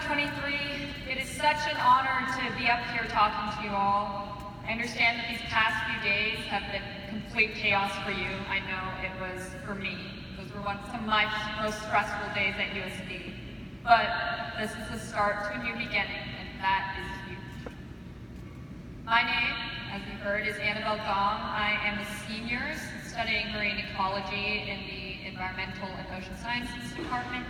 2023. It is such an honor to be up here talking to you all. I understand that these past few days have been complete chaos for you. I know it was for me. Those were some of my most stressful days at USD. But this is the start to a new beginning, and that is huge. My name, as we heard, is Annabelle Gong. I am a senior studying marine ecology in the Environmental and Ocean Sciences Department.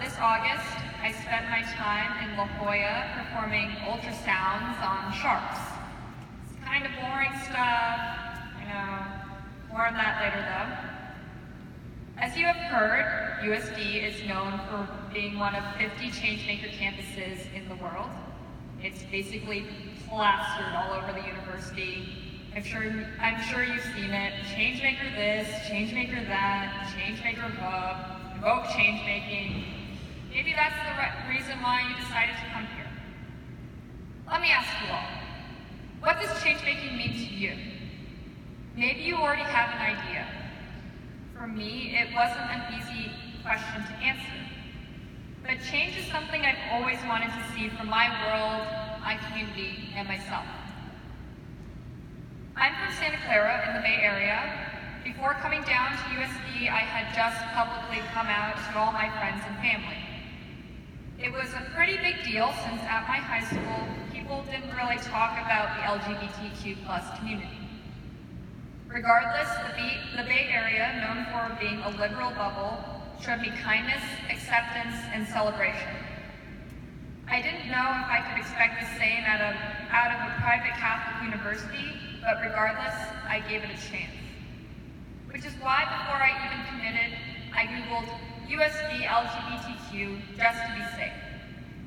This August, I spent my time in La Jolla performing ultrasounds on sharks. It's kind of boring stuff, I know. More on that later though. As you have heard, USD is known for being one of 50 changemaker campuses in the world. It's basically plastered all over the university. I'm sure you've seen it. Changemaker this, changemaker that, changemaker hub. Evoke change-making. Maybe that's the reason why you decided to come here. Let me ask you all, what does change-making mean to you? Maybe you already have an idea. For me, it wasn't an easy question to answer. But change is something I've always wanted to see for my world, my community, and myself. I'm from Santa Clara in the Bay Area. Before coming down to USD, I had just publicly come out to all my friends and family. It was a pretty big deal since at my high school, people didn't really talk about the LGBTQ+ community. Regardless, the Bay Area, known for being a liberal bubble, showed me kindness, acceptance, and celebration. I didn't know if I could expect the same out of a private Catholic university, but regardless, I gave it a chance. Which is why before I even committed, I Googled USD LGBTQ just to be safe.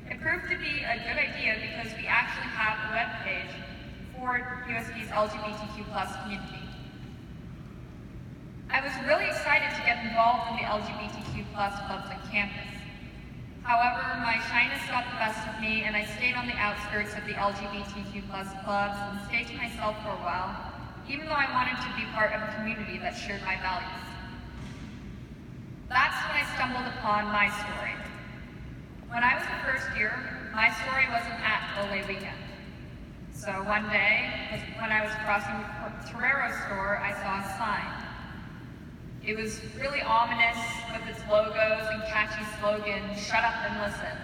It proved to be a good idea because we actually have a web page for USD's LGBTQ+ community. I was really excited to get involved in the LGBTQ+ clubs on campus. However, my shyness got the best of me and I stayed on the outskirts of the LGBTQ+ clubs and stayed to myself for a while, even though I wanted to be part of a community that shared my values. That's when I stumbled upon my story. When I was a first year, my story wasn't at Ole Weekend. So one day, when I was crossing the Torero store, I saw a sign. It was really ominous with its logos and catchy slogan, "Shut up and listen."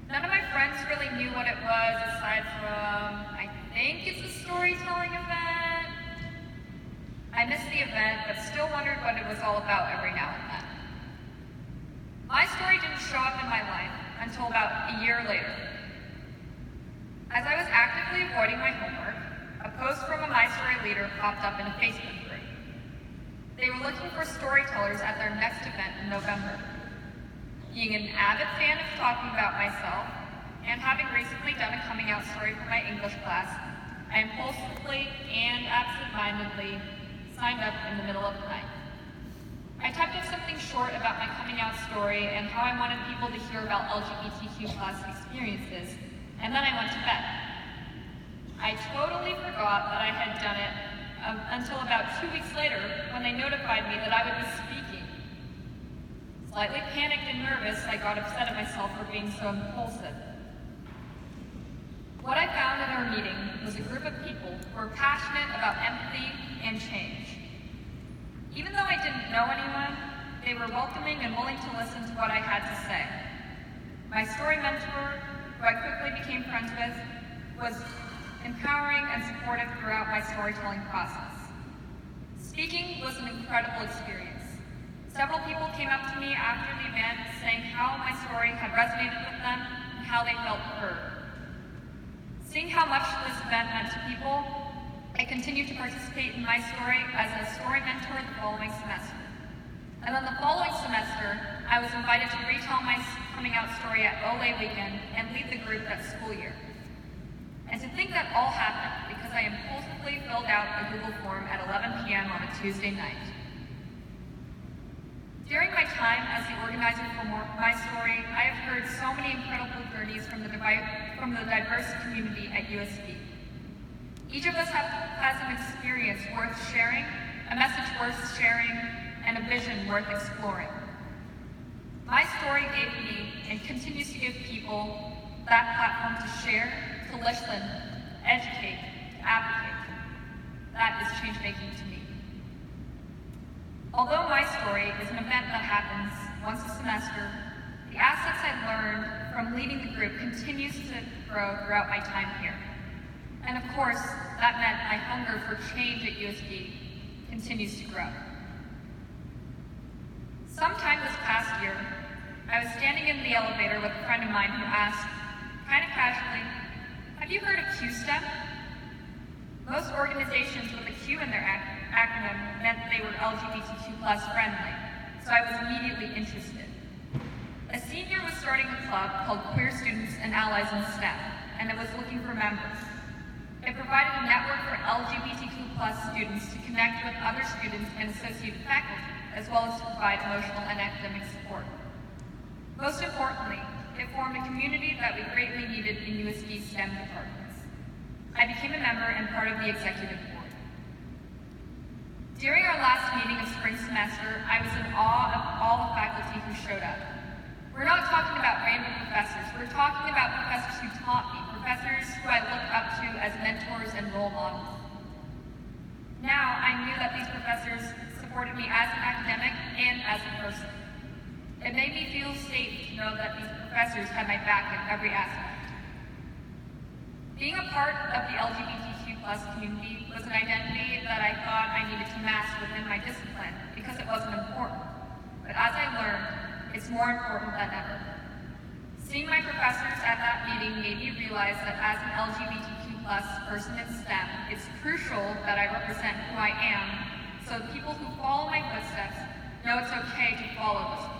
None of my friends really knew what it was aside from, I think it's a storytelling event. I missed the event, but still wondered what it was all about every now and then. My story didn't show up in my life until about a year later. As I was actively avoiding my homework, a post from a My Story leader popped up in a Facebook group. They were looking for storytellers at their next event in November. Being an avid fan of talking about myself, and having recently done a coming out story for my English class, I impulsively and absent-mindedly signed up in the middle of the night. I typed up something short about my coming out story and how I wanted people to hear about LGBTQ+ experiences, and then I went to bed. I totally forgot that I had done it until about 2 weeks later when they notified me that I would be speaking. Slightly panicked and nervous, I got upset at myself for being so impulsive. What I found at our meeting was a group of people who were passionate about empathy and change. Even though I didn't know anyone, they were welcoming and willing to listen to what I had to say. My story mentor, who I quickly became friends with, was empowering and supportive throughout my storytelling process. Speaking was an incredible experience. Several people came up to me after the event saying how my story had resonated with them and how they felt heard. Seeing how much this event meant to people, I continued to participate in my story as a story mentor the following semester. And then the following semester, I was invited to retell my coming out story at Ole Weekend and lead the group that school year. And to think that all happened because I impulsively filled out a Google form at 11 p.m. on a Tuesday night. During my time as the organizer for my story, I have heard so many incredible journeys from the diverse community at USD. Each of us has an experience worth sharing, a message worth sharing, and a vision worth exploring. My story gave me and continues to give people that platform to share, to listen, to educate, to advocate. That is change-making to me. Although my story is an event that happens once a semester, the assets I've learned from leading the group continues to grow throughout my time here. And of course, that meant my hunger for change at USD continues to grow. Sometime this past year, I was standing in the elevator with a friend of mine who asked, kind of casually, "Have you heard of QSTEM?" Most organizations with a Q in their acronym meant they were LGBTQ+ friendly, so I was immediately interested. A senior was starting a club called Queer Students and Allies in STEM, and it was looking for members. It provided a network for LGBTQ+ students to connect with other students and associated faculty, as well as to provide emotional and academic support. Most importantly, it formed a community that we greatly needed in USD STEM departments. I became a member and part of the executive board. During our last meeting of spring semester, I was in awe of all the faculty who showed up. We're not talking about random professors, we're talking about professors who taught me, professors who I looked up to as mentors and role models. Now, I knew that these professors supported me as an academic and as a person. It made me feel safe to know that these professors had my back in every aspect. Being a part of the LGBTQ+ community was an identity that I thought I needed to master within my discipline because it wasn't important. But as I learned, it's more important than ever. Seeing my professors at that meeting made me realize that as an LGBTQ+ person in STEM, it's crucial that I represent who I am so that people who follow my footsteps know it's okay to follow those footsteps.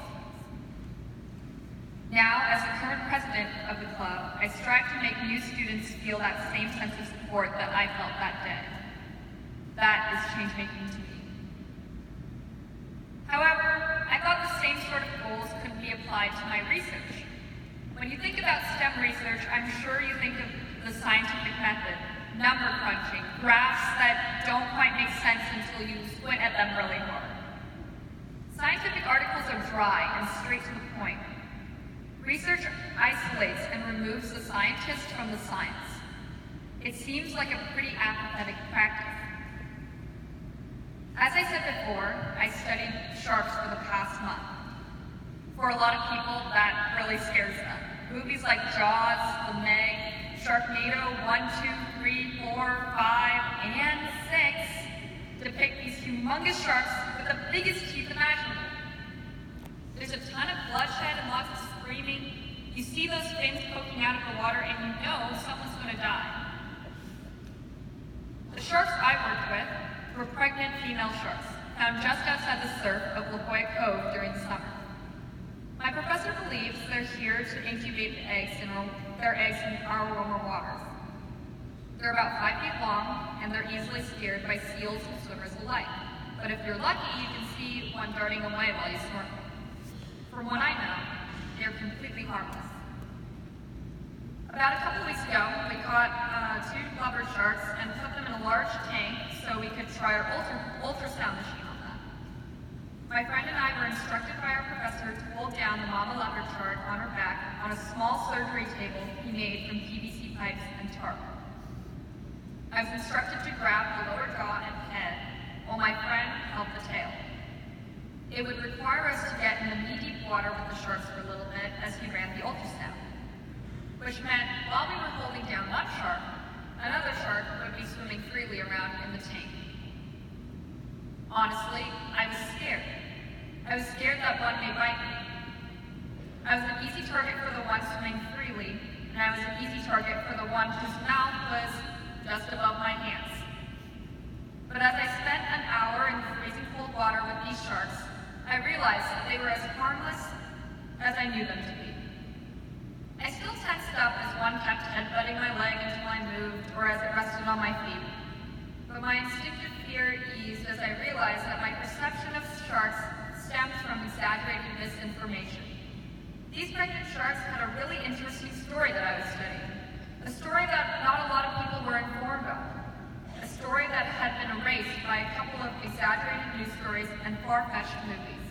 Now, as the current president of the club, I strive to make new students feel that same sense of support that I felt that day. That is change-making to me. However, I thought the same sort of goals could be applied to my research. When you think about STEM research, I'm sure you think of the scientific method, number crunching, graphs that don't quite make sense until you squint at them really hard. Scientific articles are dry and straight to the point. Research isolates and removes the scientist from the science. It seems like a pretty apathetic practice. As I said before, I studied sharks for the past month. For a lot of people, that really scares them. Movies like Jaws, The Meg, Sharknado 1, 2, 3, 4, 5, and 6 depict these humongous sharks with the biggest teeth imaginable. There's a ton of bloodshed and lots of screaming. You see those fins poking out of the water and you know someone's going to die. The sharks I worked with were pregnant female sharks, found just outside the surf of La Jolla Cove during the summer. My professor believes they're here to incubate their eggs in our warmer waters. They're about 5 feet long, and they're easily scared by seals and swimmers alike. But if you're lucky, you can see one darting away while you snorkel. From what I know, they're completely harmless. About a couple weeks ago, we caught 2 blubber sharks and put them in a large tank so we could try our ultrasound machine on them. My friend and I were instructed by our professor to hold down the mama leopard shark on her back on a small surgery table he made from PVC pipes and tarp. I was instructed to grab the lower jaw and head, while my friend held the tail. It would require us to get in the knee-deep water with the sharks for a little bit as he ran the ultrasound, which meant while we were holding down one shark, another shark would be swimming freely around in the tank. Honestly, I was scared. I was scared that one may bite me. I was an easy target for the one swimming freely, and I was an easy target for the one whose mouth was just above my hands. But as I spent an hour in the freezing cold water with these sharks, I realized that they were as harmless as I knew them to be. I still tensed up as one kept headbutting my leg until I moved or as it rested on my feet. But my instinctive fear eased as I realized that my perception of sharks stemmed from exaggerated misinformation. These pregnant sharks had a really interesting story that I was studying. A story that not a lot of people were informed of. A story that had been erased by a couple of exaggerated news stories and far-fetched movies.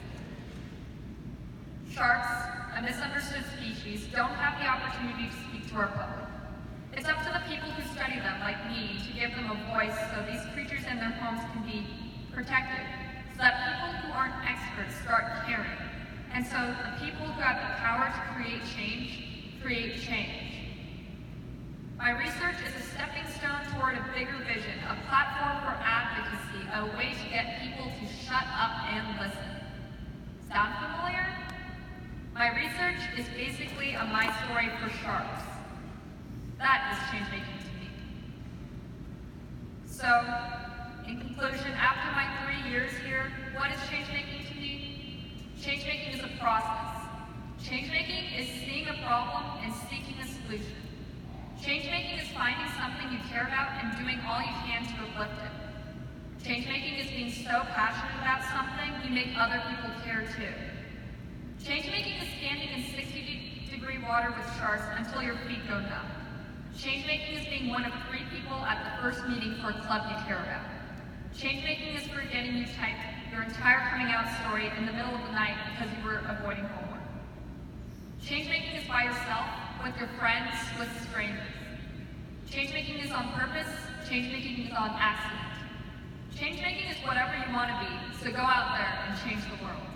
Sharks a misunderstood species, don't have the opportunity to speak to our public. It's up to the people who study them, like me, to give them a voice so these creatures and their homes can be protected, so that people who aren't experts start caring, and so the people who have the power to create change, create change. My research is a stepping stone toward a bigger vision, a platform for advocacy, a way to get people to shut up and listen. Sound familiar? My research is basically a my story for sharks. That is change-making to me. So, in conclusion, after my 3 years here, what is change-making to me? Change-making is a process. Change-making is seeing a problem and seeking a solution. Change-making is finding something you care about and doing all you can to uplift it. Change-making is being so passionate about something you make other people care too. Change-making is standing in 60-degree water with sharks until your feet go numb. Change-making is being one of 3 people at the first meeting for a club you care about. Change-making is forgetting you typed your entire coming out story in the middle of the night because you were avoiding homework. Change-making is by yourself, with your friends, with strangers. Change-making is on purpose, change-making is on accident. Change-making is whatever you want to be, so go out there and change the world.